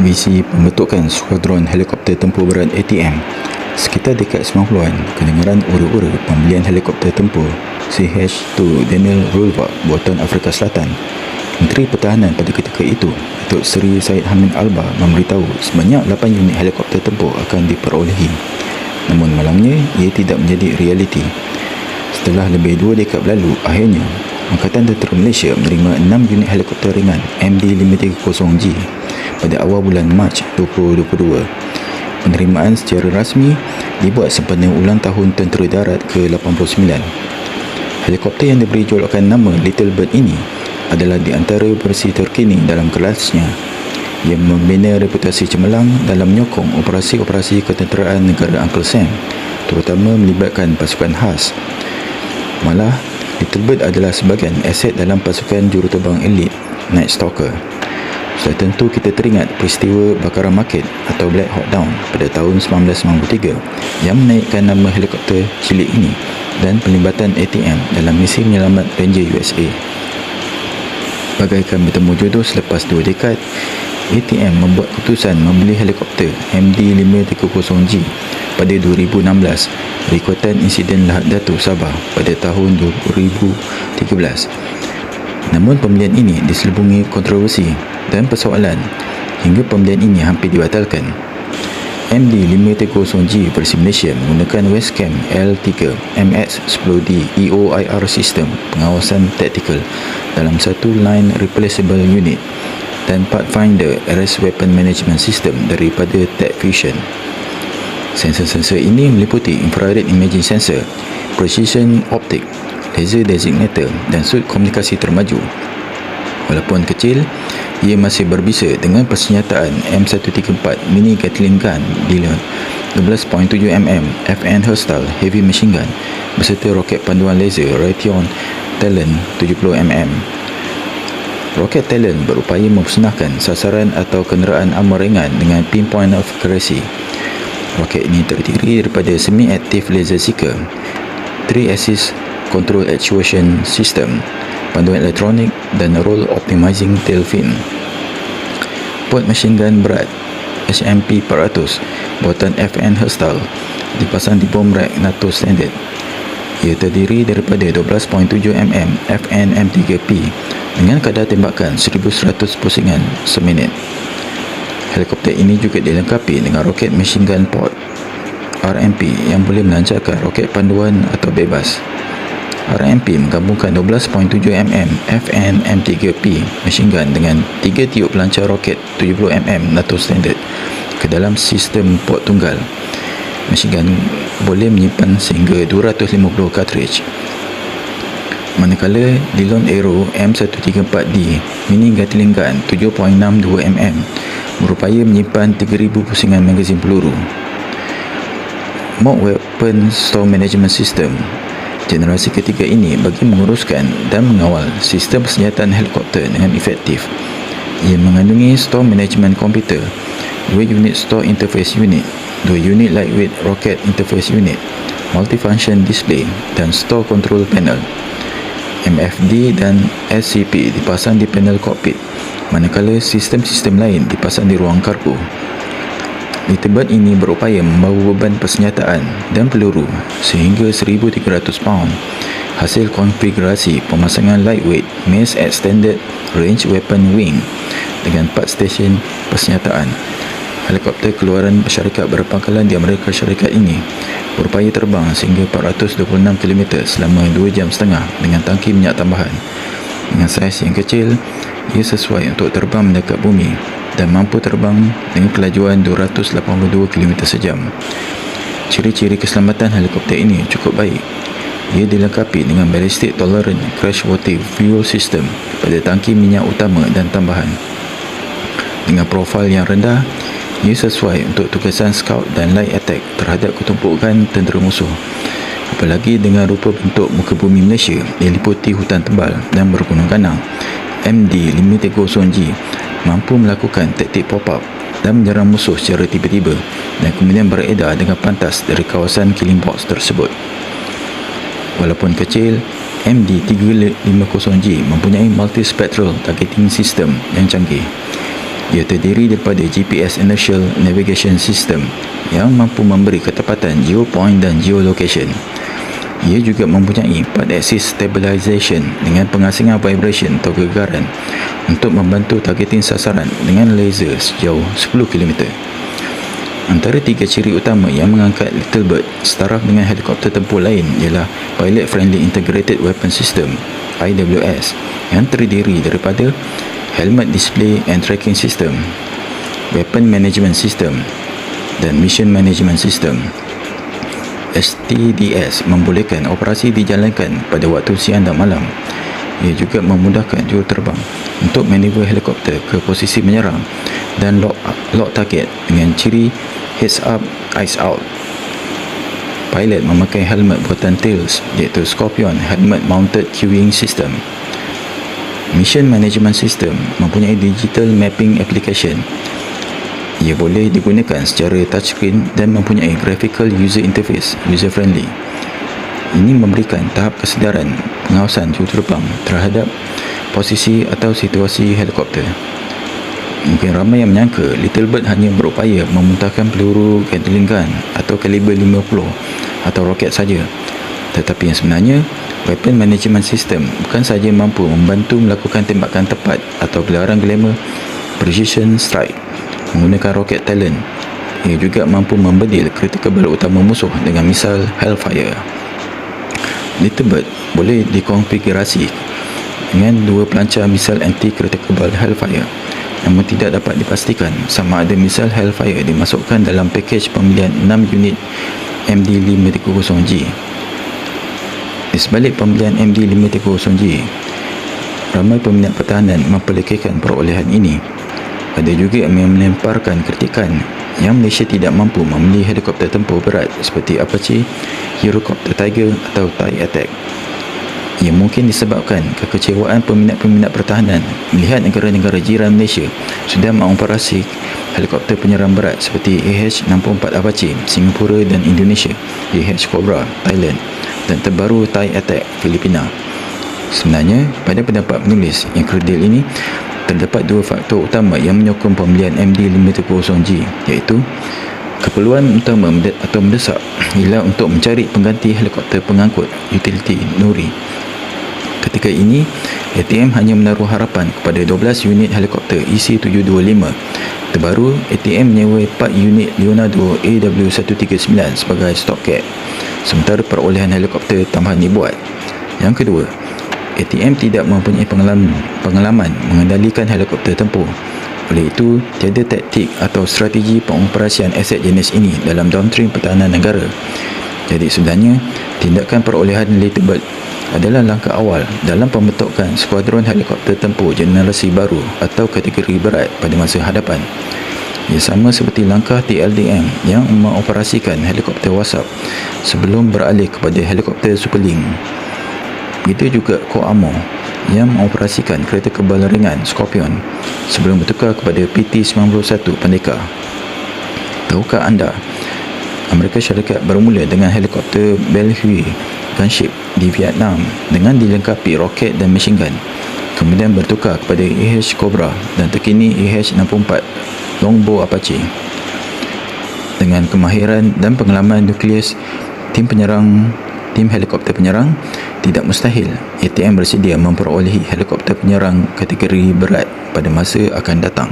visi pembentukan skuadron helikopter tempur berat ATM. Sekitar dekad 90-an, kedengaran ura-ura pembelian helikopter tempur CH-2 Daniel Roosevelt buatan Afrika Selatan. Menteri Pertahanan pada ketika itu, Datuk Seri Syed Hamid Albar, memberitahu sebanyak 8 unit helikopter tempur akan diperolehi. Namun malangnya, ia tidak menjadi realiti. Setelah lebih 2 dekad berlalu, akhirnya Angkatan Tentera Malaysia menerima 6 unit helikopter ringan MD-530G pada awal bulan Mac 2022. Penerimaan secara rasmi dibuat sempena ulang tahun Tentera Darat ke-89. Helikopter yang diberi julukan nama Little Bird ini adalah di antara versi terkini dalam kelasnya. Ia membina reputasi cemerlang dalam menyokong operasi-operasi ketenteraan negara Uncle Sam, terutama melibatkan pasukan khas. Malah, Little Bird adalah sebahagian aset dalam pasukan juruterbang elit Night Stalker. Sudah tentu kita teringat peristiwa bakaran market atau Black Hawk Down pada tahun 1993 yang menaikkan nama helikopter cilik ini dan pelibatan ATM dalam misi menyelamat Ranger USA. Bagaikan bertemu jodoh selepas 2 dekad, ATM membuat keputusan membeli helikopter MD-530G pada 2016 berikutan insiden Lahad Datu Sabah pada tahun 2013. Namun pembelian ini diselubungi kontroversi dan persoalan hingga pembelian ini hampir dibatalkan. MD-530G versi Malaysia menggunakan Westcam L3 MX-10D EOIR sistem pengawasan taktikal dalam satu line replaceable unit dan Pathfinder Arrest Weapon Management System daripada Tech Fusion. Sensor-sensor ini meliputi infrared imaging sensor, precision optic, laser designator dan sud komunikasi termaju. Walaupun kecil, ia masih berbisa dengan persenjataan M134 mini Gatling gun bila 12.7mm FN Hostile Heavy Machine Gun beserta roket panduan laser Raytheon Talon 70mm. Roket Talon berupaya memusnahkan sasaran atau kenderaan armor ringan dengan pinpoint of accuracy. Roket ini terdiri daripada semi-active laser seeker, 3-axis control actuation system, panduan elektronik dan roll optimizing tail fin. Port machine gun berat HMP 400 buatan FN Hostile dipasang di bom rack NATO standard. Ia terdiri daripada 12.7mm FN M3P dengan kadar tembakan 1100 pusingan seminit. Helikopter ini juga dilengkapi dengan roket machine gun pod RMP yang boleh melancarkan roket panduan atau bebas. RMP menggabungkan 12.7mm FN M3P machine gun dengan 3 tiup pelancar roket 70mm NATO standard ke dalam sistem pod tunggal. Machine gun boleh menyimpan sehingga 250 cartridge. Manakala Dillon Aero M134D mini Gatling gun 7.62mm berupaya menyimpan 3000 pusingan magazin peluru. Mock Weapon Store Management System generasi ketiga ini bagi menguruskan dan mengawal sistem persenjataan helikopter dengan efektif. Ia mengandungi Store Management Computer, 2 unit Store Interface Unit, 2 unit Lightweight Rocket Interface Unit, Multifunction Display dan Store Control Panel. MFD dan SCP dipasang di panel kokpit, manakala sistem-sistem lain dipasang di ruang kargo. Little Bird ini berupaya membawa beban persenjataan dan peluru sehingga 1,300 pound. Hasil konfigurasi pemasangan lightweight mass extended range weapon wing dengan 4 stesen persenjataan. Helikopter keluaran syarikat berpangkalan di Amerika Syarikat ini berupaya terbang sehingga 426 km selama 2 jam setengah dengan tangki minyak tambahan. Dengan saiz yang kecil, ia sesuai untuk terbang mendekat bumi dan mampu terbang dengan kelajuan 282 km sejam. Ciri-ciri keselamatan helikopter ini cukup baik. Ia dilengkapi dengan ballistic tolerant crash worthy fuel system pada tangki minyak utama dan tambahan. Dengan profil yang rendah, ia sesuai untuk tugasan scout dan light attack terhadap ketumpukan tentera musuh. Apalagi dengan rupa bentuk muka bumi Malaysia yang diliputi hutan tebal dan bergunung ganang, MD-530G mampu melakukan taktik pop-up dan menyerang musuh secara tiba-tiba dan kemudian beredar dengan pantas dari kawasan killing box tersebut. Walaupun kecil, MD-350G mempunyai multi-spectral targeting system yang canggih. Ia terdiri daripada GPS Inertial Navigation System yang mampu memberi ketepatan geopoint dan geolocation. Ia juga mempunyai 4-axis stabilization dengan pengasingan vibration atau gegaran untuk membantu targeting sasaran dengan laser sejauh 10 km. Antara 3 ciri utama yang mengangkat Little Bird setaraf dengan helikopter tempur lain ialah Pilot Friendly Integrated Weapon System (IWS) yang terdiri daripada Helmet Display and Tracking System, Weapon Management System dan Mission Management System. STDS membolehkan operasi dijalankan pada waktu siang dan malam. Ia juga memudahkan juruterbang untuk maneuver helikopter ke posisi menyerang dan lock target dengan ciri heads up, eyes out. Pilot memakai helmet buatan Thales iaitu Scorpion Helmet Mounted Queuing System. Mission Management System mempunyai digital mapping application. Ia boleh digunakan secara touchscreen dan mempunyai graphical user interface user-friendly. Ini memberikan tahap kesedaran pengawasan juruterbang terhadap posisi atau situasi helikopter. Mungkin ramai yang menyangka Little Bird hanya berupaya memuntahkan peluru Gatling gun atau kaliber 50 atau roket saja. Tetapi yang sebenarnya, Weapon Management System bukan sahaja mampu membantu melakukan tembakan tepat atau gelaran glamour precision strike menggunakan roket Talon. Ia juga mampu membedil critical bala utama musuh dengan misal Hellfire. Little Bird boleh dikonfigurasi dengan 2 pelancar misal anti-critical ball Hellfire, namun tidak dapat dipastikan sama ada misal Hellfire dimasukkan dalam pakej pembelian 6 unit MD530G. Di sebalik pembelian MD530G, ramai peminat pertahanan memperlekehkan perolehan ini. Ada juga yang melemparkan kritikan yang Malaysia tidak mampu membeli helikopter tempur berat seperti Apache, Eurocopter Tiger atau TIE Attack. Ia mungkin disebabkan kekecewaan peminat-peminat pertahanan melihat negara-negara jiran Malaysia sudah mengoperasi helikopter penyerang berat seperti AH-64 Apache Singapura dan Indonesia, AH Cobra Thailand dan terbaru TIE Attack Filipina. Sebenarnya, pada pendapat penulis yang kredil ini, terdapat 2 faktor utama yang menyokong pembelian MD530G, iaitu keperluan utama atau mendesak ialah untuk mencari pengganti helikopter pengangkut utility Nuri. Ketika ini, ATM hanya menaruh harapan kepada 12 unit helikopter EC725. Terbaru, ATM menyewa 4 unit Leonardo AW139 sebagai stopgap, sementara perolehan helikopter tambahan dibuat. Yang kedua, ATM tidak mempunyai pengalaman mengendalikan helikopter tempur. Oleh itu, tiada taktik atau strategi pengoperasian aset jenis ini dalam doktrin pertahanan negara. Jadi sebenarnya, tindakan perolehan Little Bird adalah langkah awal dalam pembentukan skuadron helikopter tempur generasi baru atau kategori berat pada masa hadapan. Ia sama seperti langkah TLDM yang mengoperasikan helikopter WASP sebelum beralih kepada helikopter Superlink. Begitu juga Koamo yang mengoperasikan kereta kebal ringan Scorpion sebelum bertukar kepada PT-91 Pendekar. Tahukah anda, Amerika Syarikat bermula dengan helikopter Bellevue gunship di Vietnam dengan dilengkapi roket dan machine gun, kemudian bertukar kepada AH Cobra dan terkini AH-64 Longbow Apache. Dengan kemahiran dan pengalaman nukleus tim helikopter penyerang, tidak mustahil ATM bersedia memperolehi helikopter penyerang kategori berat pada masa akan datang.